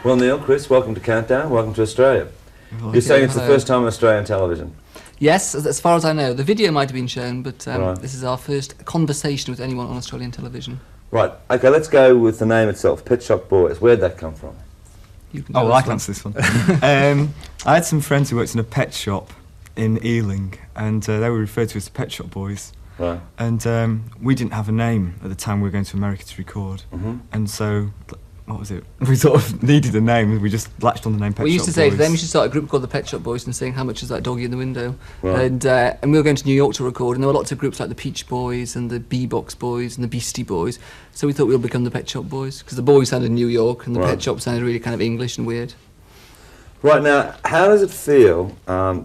Well, Neil, Chris, welcome to Countdown. Welcome to Australia. You're saying it's the first time on Australian television? Yes, as far as I know. The video might have been shown, but Right. this is our first conversation with anyone on Australian television. Right. Okay, let's go with the name itself, Pet Shop Boys. Where'd that come from? You can Oh, go well, I this can one. answer this one. I had some friends who worked in a pet shop in Ealing, and they were referred to as the Pet Shop Boys. Right. And we didn't have a name at the time we were going to America to record. Mhm. And so, what was it? We sort of needed a name. We just latched on the name Pet Shop Boys. We used to say to them, you should start a group called the Pet Shop Boys and saying, how much is that doggy in the window? Right. And we were going to New York to record, and there were lots of groups like the Peach Boys and the Bebox Boys and the Beastie Boys. So we thought we'd become the Pet Shop Boys, because the boys sounded New York and the Right. Pet Shop sounded really kind of English and weird. Right, now, how does it feel,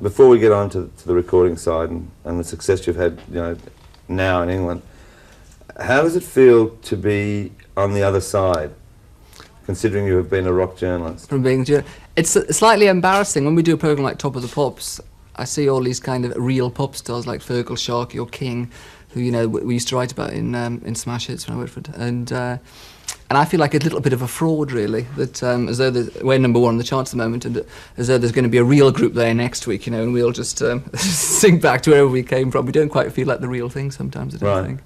before we get on to the recording side and the success you've had, now in England, how does it feel to be on the other side, considering you have been a rock journalist? From being, it's slightly embarrassing when we do a program like Top of the Pops. I see all these kind of real pop stars like Fergal, Sharkey or King, who we used to write about in Smash Hits when I worked for it, and I feel like a little bit of a fraud, really, that as though we're number one on the charts at the moment, and as though there's going to be a real group there next week, and we'll just sink back to wherever we came from. We don't quite feel like the real thing sometimes, I don't Right. think.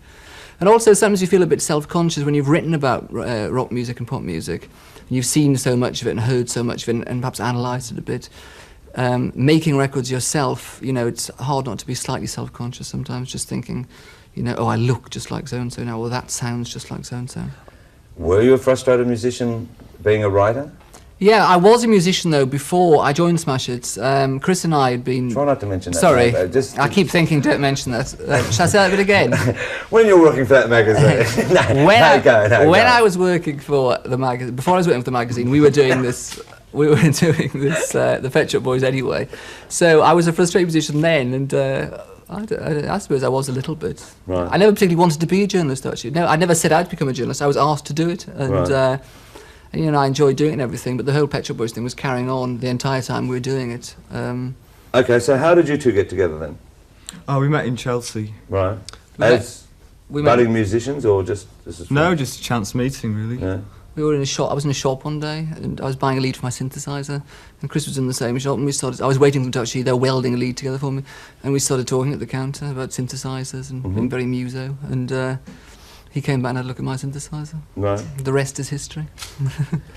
And also sometimes you feel a bit self-conscious when you've written about rock music and pop music, and you've seen so much of it and heard so much of it and perhaps analysed it a bit. Making records yourself, it's hard not to be slightly self-conscious sometimes, just thinking, oh, I look just like so-and-so now, or that sounds just like so-and-so. Were you a frustrated musician being a writer? Yeah, I was a musician though before I joined Smash Hits. Chris and I had been... Try not to mention that. Sorry, no, just I keep thinking don't mention that. Shall I say that bit again? when you're working for that magazine. When go. I was working for the magazine, before I was working for the magazine, we were doing this. The Pet Shop Boys anyway. So I was a frustrated musician then, and I suppose I was a little bit. Right. I never particularly wanted to be a journalist, actually. No, I never set out to become a journalist. I was asked to do it, and Right. I enjoyed doing it and everything. But the whole Pet Shop Boys thing was carrying on the entire time we were doing it. Okay, so how did you two get together then? Oh, we met in Chelsea. Right. We As we met- budding musicians, or just this is No, fun? just a chance meeting, really. Yeah. We were in a shop. I was in a shop one day, and I was buying a lead for my synthesizer, and Chris was in the same shop. And I was waiting for them to actually. They were welding a lead together for me, and we started talking at the counter about synthesizers and being very muso. And he came back and had a look at my synthesizer. Right. The rest is history.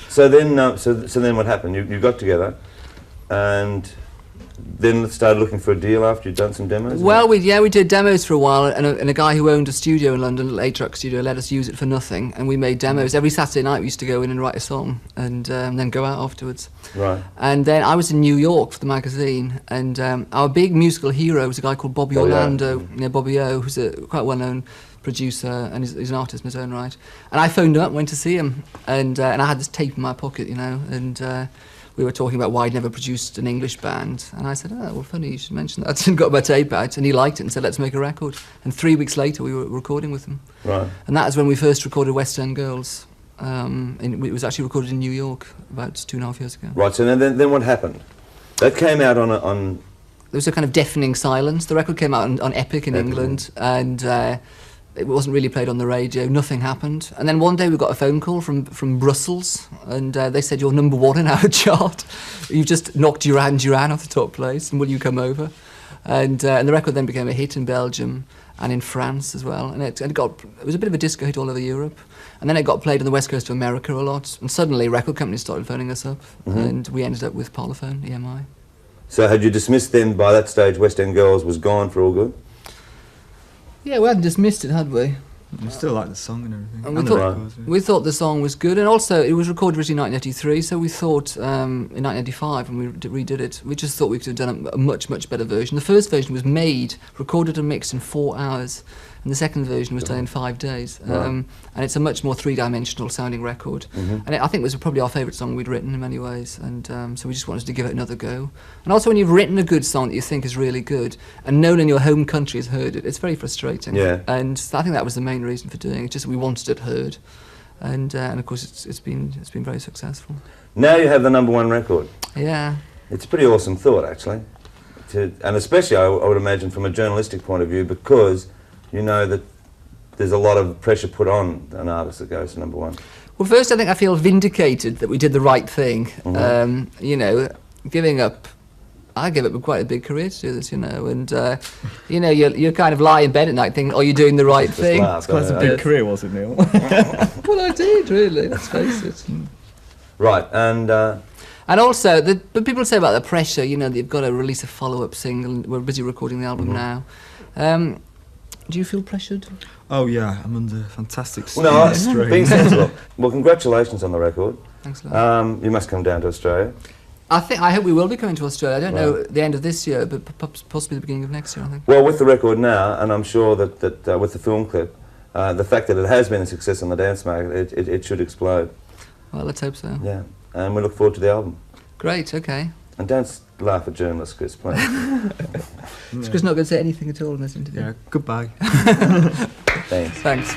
So then, so then what happened? You got together, and then started looking for a deal after you'd done some demos. Well, we did demos for a while, and a guy who owned a studio in London, a little 8-track studio, let us use it for nothing, and we made demos. Every Saturday night we used to go in and write a song, and then go out afterwards. Right. And then I was in New York for the magazine, and our big musical hero was a guy called Bobby Bobby O. Orlando, Bobby O, who's a quite well-known producer, and he's an artist in his own right. And I phoned him up, went to see him, and I had this tape in my pocket, and we were talking about why I'd never produced an English band, and I said, oh, well, funny you should mention that, and got my tape out, and he liked it and said, let's make a record. And 3 weeks later we were recording with him. Right. And that is when we first recorded West End Girls. It was actually recorded in New York about 2.5 years ago. Right. So then what happened? That came out on There was a kind of deafening silence. The record came out on Epic in Epic. England, and it wasn't really played on the radio. Nothing happened. And then one day we got a phone call from Brussels, and they said, you're number one in our chart. You've just knocked Duran Duran off the top place, and will you come over? And the record then became a hit in Belgium and in France as well. And it was a bit of a disco hit all over Europe. And then it got played on the west coast of America a lot. And suddenly record companies started phoning us up, and we ended up with Parlophone, EMI. So had you dismissed then by that stage West End Girls was gone for all good? Yeah, we hadn't dismissed it, had we? We still like the song and everything. And And we the thought- records, yeah. We thought the song was good, and also it was recorded originally in 1983, so we thought in 1985 when we redid it, we just thought we could have done a much, much better version. The first version was made, recorded and mixed in 4 hours, and the second version was done in 5 days. Right. And it's a much more three-dimensional sounding record. And I think it was probably our favourite song we'd written in many ways, and so we just wanted to give it another go. And also when you've written a good song that you think is really good, and no one in your home country has heard it, it's very frustrating. Yeah. And I think that was the main reason for doing it, just we wanted it heard. And of course it's been very successful. Now you have the #1 record. Yeah. It's a pretty awesome thought, actually. And especially, I would imagine, from a journalistic point of view, because you know that there's a lot of pressure put on an artist that goes to #1. Well, first, I think I feel vindicated that we did the right thing. You know, giving up. I gave up quite a big career to do this, you know, and you know, you kind of lie in bed at night thinking, "Are you doing the right Just thing?" laugh, Quite a don't big you? career, was it, Neil? Well, I did really. Let's face it. Right, and And also, but people say about the pressure, you know, that you've got to release a follow-up single. And we're busy recording the album now. Do you feel pressured? Oh yeah, I'm under fantastic well, no, strain. being sensible. Well, congratulations on the record. Thanks a lot. You must come down to Australia. I hope we will be coming to Australia. I don't know Right. at the end of this year, but possibly the beginning of next year, I think. Well, with the record now, and I'm sure that with the film clip, the fact that it has been a success on the dance market, it should explode. Well, let's hope so. Yeah, and we look forward to the album. Great, okay. And don't laugh at journalists, Chris, please. Chris not going to say anything at all in this interview. Yeah, goodbye. Thanks. Thanks.